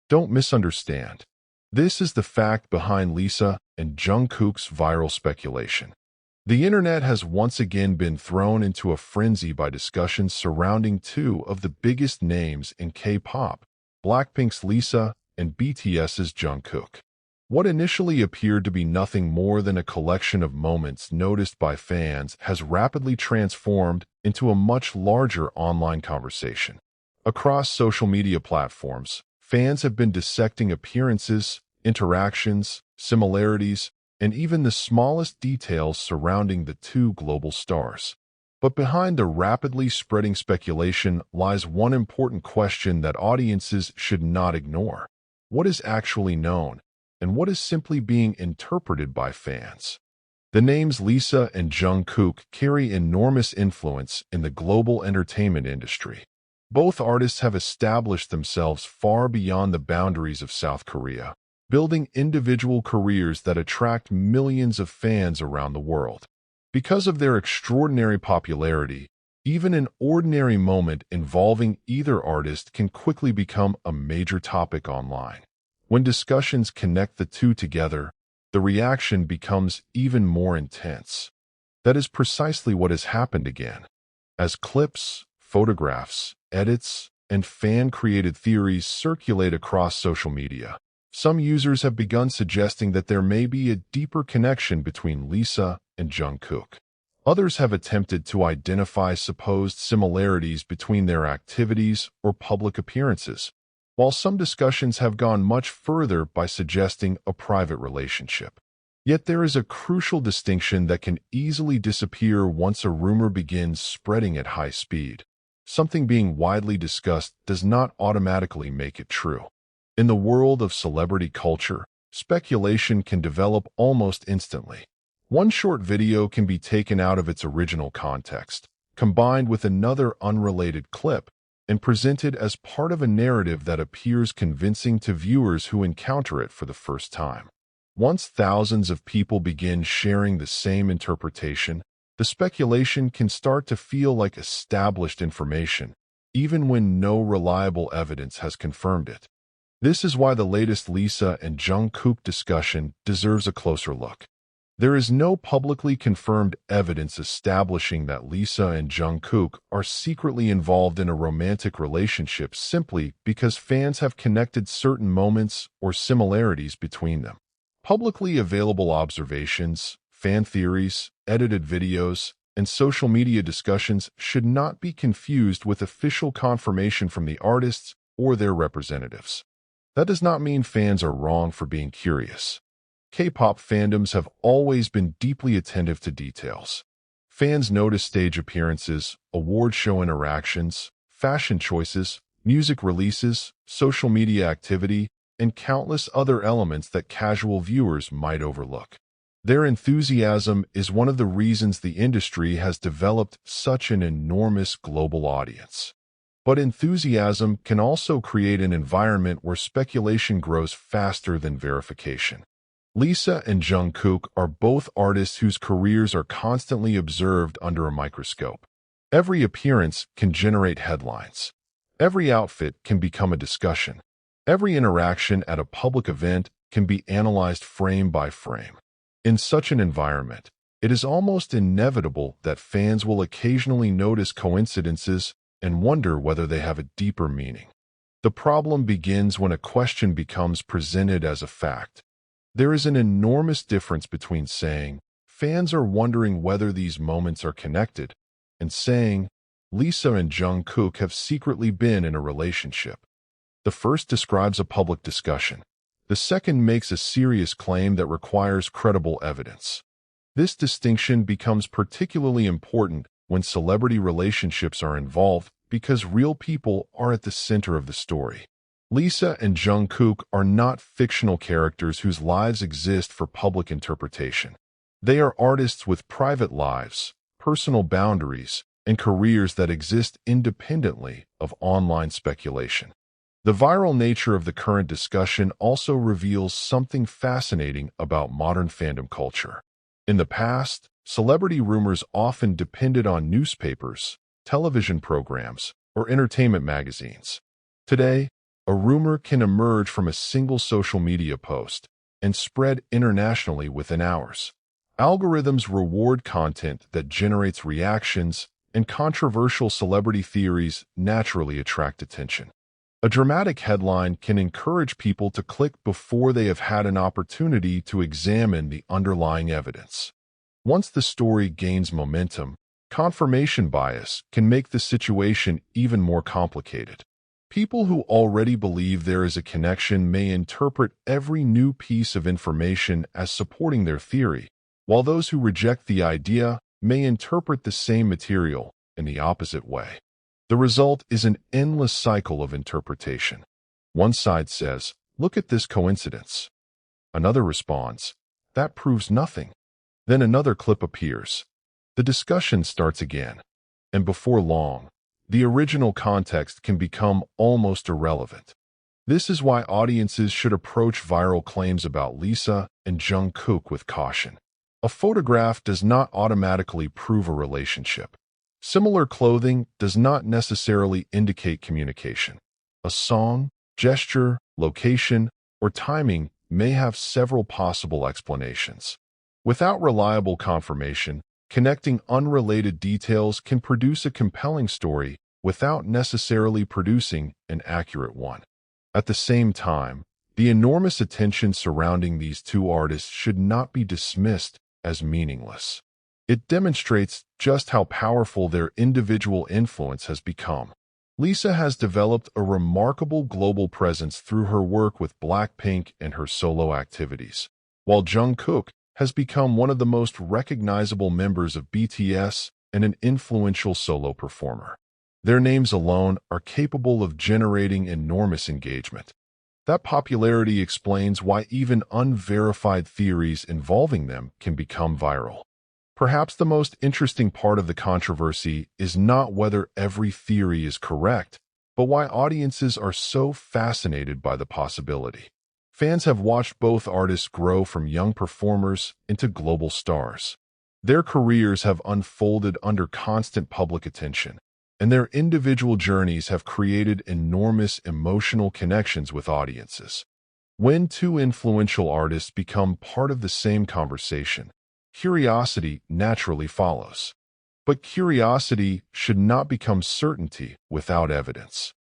Don't misunderstand. This is the fact behind Lisa and Jungkook's viral speculation. The internet has once again been thrown into a frenzy by discussions surrounding two of the biggest names in K-pop, Blackpink's Lisa and BTS's Jungkook. What initially appeared to be nothing more than a collection of moments noticed by fans has rapidly transformed into a much larger online conversation. Across social media platforms, fans have been dissecting appearances, interactions, similarities, and even the smallest details surrounding the two global stars. But behind the rapidly spreading speculation lies one important question that audiences should not ignore. What is actually known, and what is simply being interpreted by fans? The names Lisa and Jungkook carry enormous influence in the global entertainment industry. Both artists have established themselves far beyond the boundaries of South Korea, building individual careers that attract millions of fans around the world. Because of their extraordinary popularity, even an ordinary moment involving either artist can quickly become a major topic online. When discussions connect the two together, the reaction becomes even more intense. That is precisely what has happened again. As clips, photographs, edits, and fan-created theories circulate across social media, some users have begun suggesting that there may be a deeper connection between Lisa and Jungkook. Others have attempted to identify supposed similarities between their activities or public appearances, while some discussions have gone much further by suggesting a private relationship. Yet there is a crucial distinction that can easily disappear once a rumor begins spreading at high speed. Something being widely discussed does not automatically make it true. In the world of celebrity culture, speculation can develop almost instantly. One short video can be taken out of its original context, combined with another unrelated clip, and presented as part of a narrative that appears convincing to viewers who encounter it for the first time. Once thousands of people begin sharing the same interpretation, the speculation can start to feel like established information, even when no reliable evidence has confirmed it. This is why the latest Lisa and Jungkook discussion deserves a closer look. There is no publicly confirmed evidence establishing that Lisa and Jungkook are secretly involved in a romantic relationship simply because fans have connected certain moments or similarities between them. Publicly available observations, fan theories, edited videos, and social media discussions should not be confused with official confirmation from the artists or their representatives. That does not mean fans are wrong for being curious. K-pop fandoms have always been deeply attentive to details. Fans notice stage appearances, award show interactions, fashion choices, music releases, social media activity, and countless other elements that casual viewers might overlook. Their enthusiasm is one of the reasons the industry has developed such an enormous global audience. But enthusiasm can also create an environment where speculation grows faster than verification. Lisa and Jungkook are both artists whose careers are constantly observed under a microscope. Every appearance can generate headlines. Every outfit can become a discussion. Every interaction at a public event can be analyzed frame by frame. In such an environment, it is almost inevitable that fans will occasionally notice coincidences and wonder whether they have a deeper meaning. The problem begins when a question becomes presented as a fact. There is an enormous difference between saying, fans are wondering whether these moments are connected, and saying, Lisa and Jungkook have secretly been in a relationship. The first describes a public discussion. The second makes a serious claim that requires credible evidence. This distinction becomes particularly important when celebrity relationships are involved because real people are at the center of the story. Lisa and Jungkook are not fictional characters whose lives exist for public interpretation. They are artists with private lives, personal boundaries, and careers that exist independently of online speculation. The viral nature of the current discussion also reveals something fascinating about modern fandom culture. In the past, celebrity rumors often depended on newspapers, television programs, or entertainment magazines. Today, A rumor can emerge from a single social media post and spread internationally within hours. Algorithms reward content that generates reactions, and controversial celebrity theories naturally attract attention. A dramatic headline can encourage people to click before they have had an opportunity to examine the underlying evidence. Once the story gains momentum, confirmation bias can make the situation even more complicated. People who already believe there is a connection may interpret every new piece of information as supporting their theory, while those who reject the idea may interpret the same material in the opposite way. The result is an endless cycle of interpretation. One side says, "Look at this coincidence." Another responds, "That proves nothing." Then another clip appears. The discussion starts again, and before long, the original context can become almost irrelevant. This is why audiences should approach viral claims about Lisa and Jungkook with caution. A photograph does not automatically prove a relationship. Similar clothing does not necessarily indicate communication. A song, gesture, location, or timing may have several possible explanations. Without reliable confirmation, connecting unrelated details can produce a compelling story without necessarily producing an accurate one. At the same time, the enormous attention surrounding these two artists should not be dismissed as meaningless. It demonstrates just how powerful their individual influence has become. Lisa has developed a remarkable global presence through her work with Blackpink and her solo activities, while Jungkook has become one of the most recognizable members of BTS and an influential solo performer. Their names alone are capable of generating enormous engagement. That popularity explains why even unverified theories involving them can become viral. Perhaps the most interesting part of the controversy is not whether every theory is correct, but why audiences are so fascinated by the possibility. Fans have watched both artists grow from young performers into global stars. Their careers have unfolded under constant public attention, and their individual journeys have created enormous emotional connections with audiences. When two influential artists become part of the same conversation, curiosity naturally follows. But curiosity should not become certainty without evidence.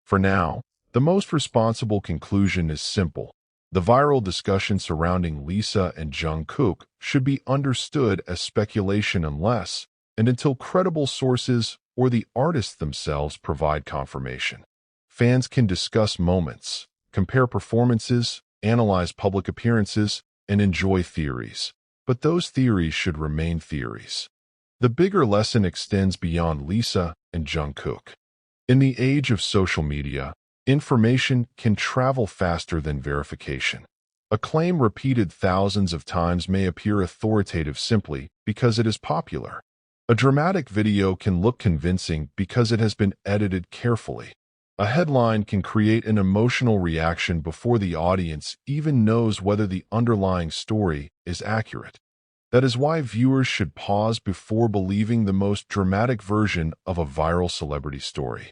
For now, the most responsible conclusion is simple. The viral discussion surrounding Lisa and Jungkook should be understood as speculation unless and until credible sources or the artists themselves provide confirmation. Fans can discuss moments, compare performances, analyze public appearances, and enjoy theories. But those theories should remain theories. The bigger lesson extends beyond Lisa and Jungkook. In the age of social media, information can travel faster than verification. A claim repeated thousands of times may appear authoritative simply because it is popular. A dramatic video can look convincing because it has been edited carefully. A headline can create an emotional reaction before the audience even knows whether the underlying story is accurate. That is why viewers should pause before believing the most dramatic version of a viral celebrity story.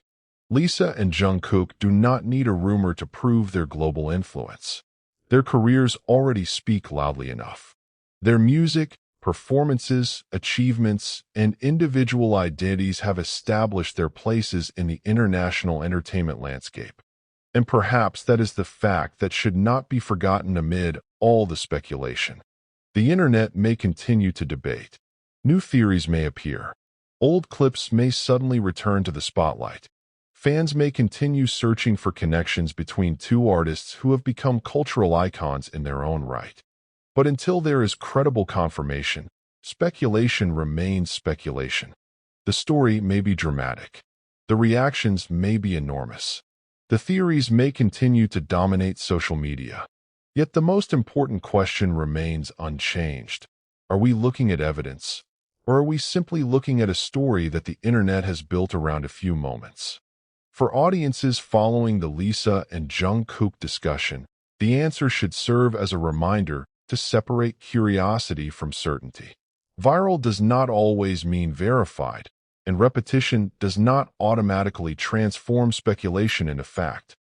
Lisa and Jungkook do not need a rumor to prove their global influence. Their careers already speak loudly enough. Their music, performances, achievements, and individual identities have established their places in the international entertainment landscape. And perhaps that is the fact that should not be forgotten amid all the speculation. The internet may continue to debate. New theories may appear. Old clips may suddenly return to the spotlight. Fans may continue searching for connections between two artists who have become cultural icons in their own right. But until there is credible confirmation, speculation remains speculation. The story may be dramatic. The reactions may be enormous. The theories may continue to dominate social media. Yet the most important question remains unchanged. Are we looking at evidence, or are we simply looking at a story that the internet has built around a few moments? For audiences following the Lisa and Jungkook discussion, the answer should serve as a reminder to separate curiosity from certainty. Viral does not always mean verified, and repetition does not automatically transform speculation into fact.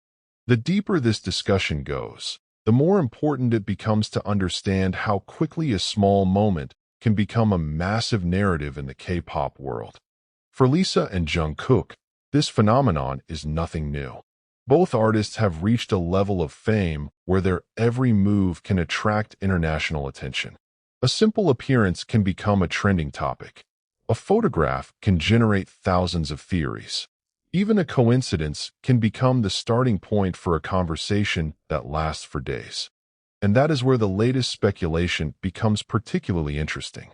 The deeper this discussion goes, the more important it becomes to understand how quickly a small moment can become a massive narrative in the K-pop world. For Lisa and Jungkook, this phenomenon is nothing new. Both artists have reached a level of fame where their every move can attract international attention. A simple appearance can become a trending topic. A photograph can generate thousands of theories. Even a coincidence can become the starting point for a conversation that lasts for days. And that is where the latest speculation becomes particularly interesting.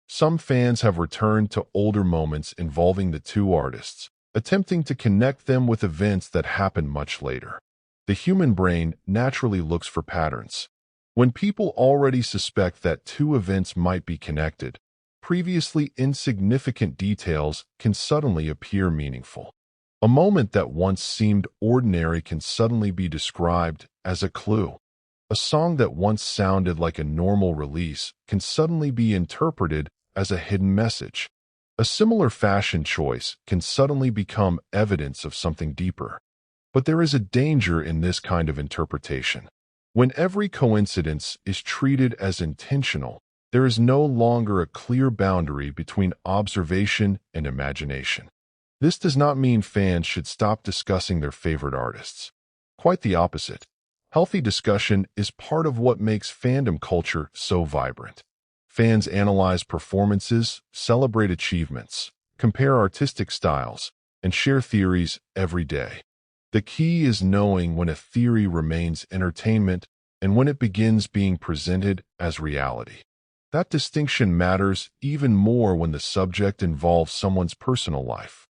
Some fans have returned to older moments involving the two artists, attempting to connect them with events that happened much later. The human brain naturally looks for patterns. When people already suspect that two events might be connected, previously insignificant details can suddenly appear meaningful. A moment that once seemed ordinary can suddenly be described as a clue. A song that once sounded like a normal release can suddenly be interpreted as a hidden message. A similar fashion choice can suddenly become evidence of something deeper. But there is a danger in this kind of interpretation. When every coincidence is treated as intentional, there is no longer a clear boundary between observation and imagination. This does not mean fans should stop discussing their favorite artists. Quite the opposite. Healthy discussion is part of what makes fandom culture so vibrant. Fans analyze performances, celebrate achievements, compare artistic styles, and share theories every day. The key is knowing when a theory remains entertainment and when it begins being presented as reality. That distinction matters even more when the subject involves someone's personal life.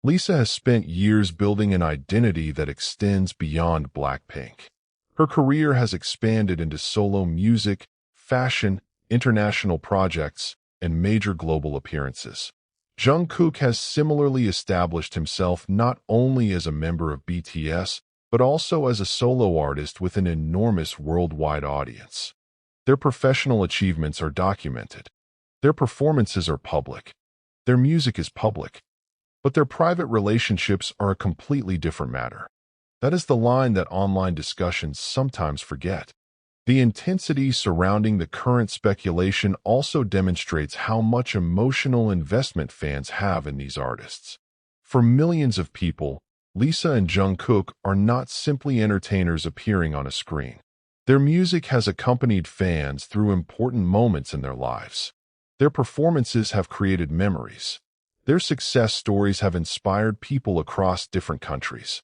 Lisa has spent years building an identity that extends beyond Blackpink. Her career has expanded into solo music, fashion, international projects, and major global appearances. Jungkook has similarly established himself not only as a member of BTS, but also as a solo artist with an enormous worldwide audience. Their professional achievements are documented. Their performances are public. Their music is public. But their private relationships are a completely different matter. That is the line that online discussions sometimes forget. The intensity surrounding the current speculation also demonstrates how much emotional investment fans have in these artists. For millions of people, Lisa and Jungkook are not simply entertainers appearing on a screen. Their music has accompanied fans through important moments in their lives. Their performances have created memories. Their success stories have inspired people across different countries.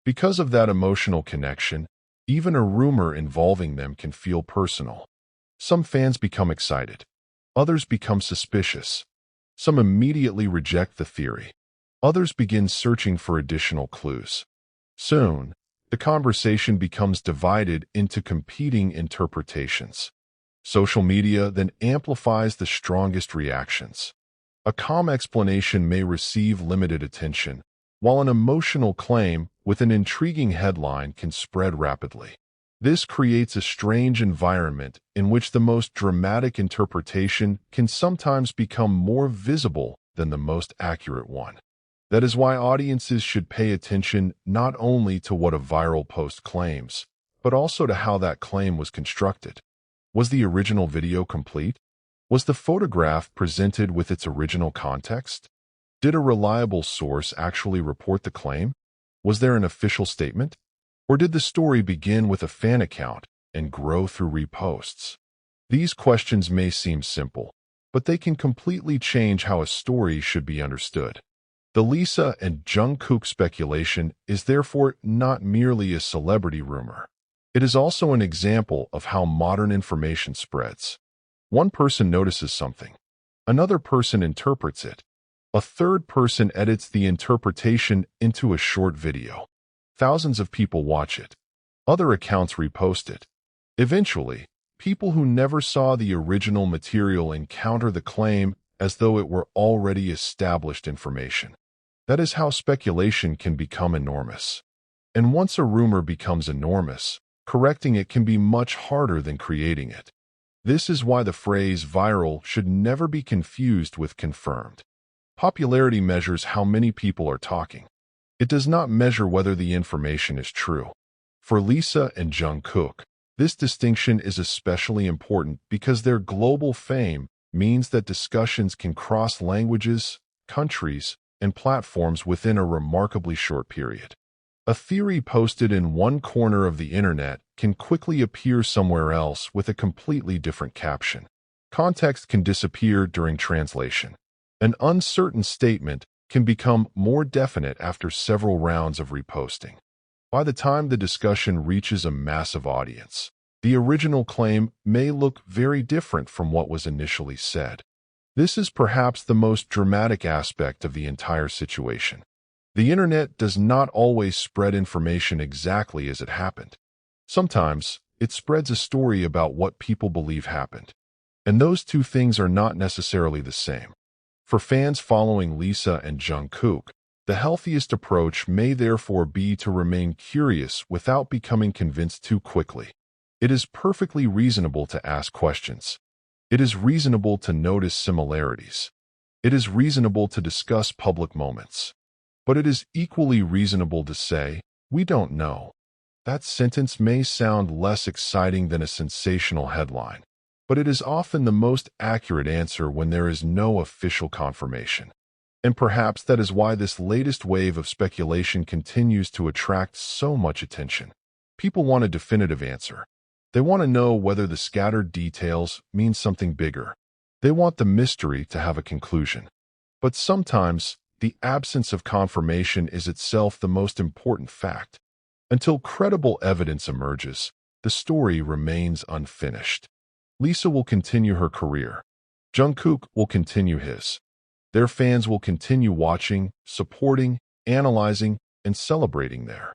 Because of that emotional connection, even a rumor involving them can feel personal. Some fans become excited. Others become suspicious. Some immediately reject the theory. Others begin searching for additional clues. Soon, the conversation becomes divided into competing interpretations. Social media then amplifies the strongest reactions. A calm explanation may receive limited attention, while an emotional claim with an intriguing headline can spread rapidly. This creates a strange environment in which the most dramatic interpretation can sometimes become more visible than the most accurate one. That is why audiences should pay attention not only to what a viral post claims, but also to how that claim was constructed. Was the original video complete? Was the photograph presented with its original context? Did a reliable source actually report the claim? Was there an official statement? Or did the story begin with a fan account and grow through reposts? These questions may seem simple, but they can completely change how a story should be understood. The Lisa and Jungkook speculation is therefore not merely a celebrity rumor. It is also an example of how modern information spreads. One person notices something. Another person interprets it. A third person edits the interpretation into a short video. Thousands of people watch it. Other accounts repost it. Eventually, people who never saw the original material encounter the claim as though it were already established information. That is how speculation can become enormous. And once a rumor becomes enormous, correcting it can be much harder than creating it. This is why the phrase viral should never be confused with confirmed. Popularity measures how many people are talking. It does not measure whether the information is true. For Lisa and Jungkook, this distinction is especially important because their global fame means that discussions can cross languages, countries, and platforms within a remarkably short period. A theory posted in one corner of the internet can quickly appear somewhere else with a completely different caption. Context can disappear during translation. An uncertain statement can become more definite after several rounds of reposting. By the time the discussion reaches a massive audience, the original claim may look very different from what was initially said. This is perhaps the most dramatic aspect of the entire situation. The internet does not always spread information exactly as it happened. Sometimes, it spreads a story about what people believe happened. And those two things are not necessarily the same. For fans following Lisa and Jungkook, the healthiest approach may therefore be to remain curious without becoming convinced too quickly. It is perfectly reasonable to ask questions. It is reasonable to notice similarities. It is reasonable to discuss public moments. But it is equally reasonable to say, "We don't know." That sentence may sound less exciting than a sensational headline, but it is often the most accurate answer when there is no official confirmation. And perhaps that is why this latest wave of speculation continues to attract so much attention. People want a definitive answer. They want to know whether the scattered details mean something bigger. They want the mystery to have a conclusion. But sometimes, the absence of confirmation is itself the most important fact. Until credible evidence emerges, the story remains unfinished. Lisa will continue her career. Jungkook will continue his. Their fans will continue watching, supporting, analyzing, and celebrating their